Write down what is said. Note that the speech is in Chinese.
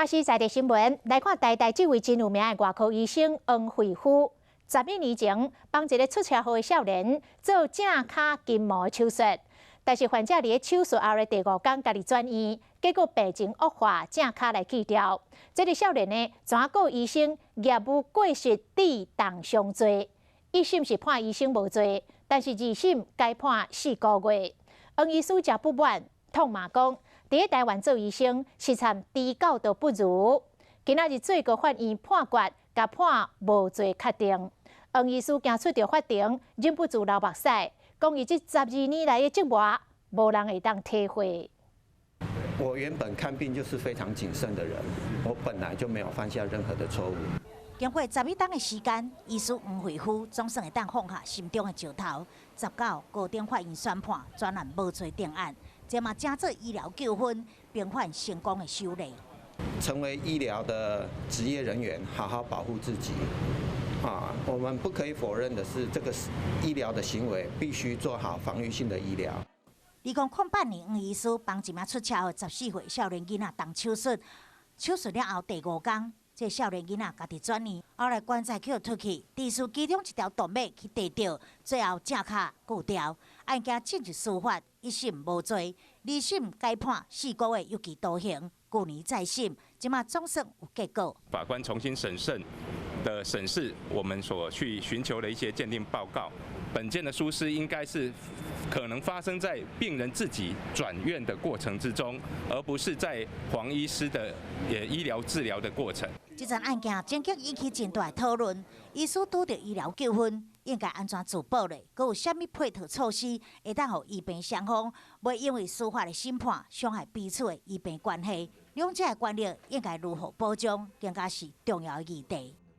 关系在地新闻，来看台大这位真有名的外科医生王惠夫，11年前帮一个出车祸的少年做正髁筋膜手术，但是患者伫手术后的第5天，家己转院，结果病情恶化，正髁来锯掉。这个少年呢，全告医生业务过失致重伤罪，一审是判医生无罪，但是二审该判4个月。王医师则不满，痛骂讲。 伫台湾做医生，实参知教都不如。今仔日最高法院判决，甲判无罪确定。王医师行出着法庭，忍不住流目屎，讲伊这12年来的折磨，无人会当体会。我原本看病就是非常谨慎的人，我本来就没有犯下任何的错误。经过11天的时间，医师王惠夫总算会当放下心中的石头。19高等法院宣判专案无罪定案。 这嘛，正做医疗纠纷，平反成功的修例。成为医疗的职业人员，好好保护自己。我们不可以否认的是，这个医疗的行为必须做好防御性的医疗。2008年，王医师帮一名出车祸14岁少年囡仔动手术，手术了后第5天，这少年囡仔家己转院，后来棺材捡出去，地输其中一条动脉去地掉，最后正髁锯掉。案件进入司法。 一审无罪，二审该判4个月有期徒刑。去年再审，即马总算有结果。法官重新审视我们所去寻求的一些鉴定报告。本件的疏失应该是可能发生在病人自己转院的过程之中，而不是在黄医师的医疗治疗的过程。这桩案件整局引起真大的讨论。医师拄到医疗纠纷。 应该安全自保嘞，佮有啥物配套措施，会当互医病双方袂因为司法的审判伤害彼此的医病关系？两者的权利应该如何保障，更加是重要的议题。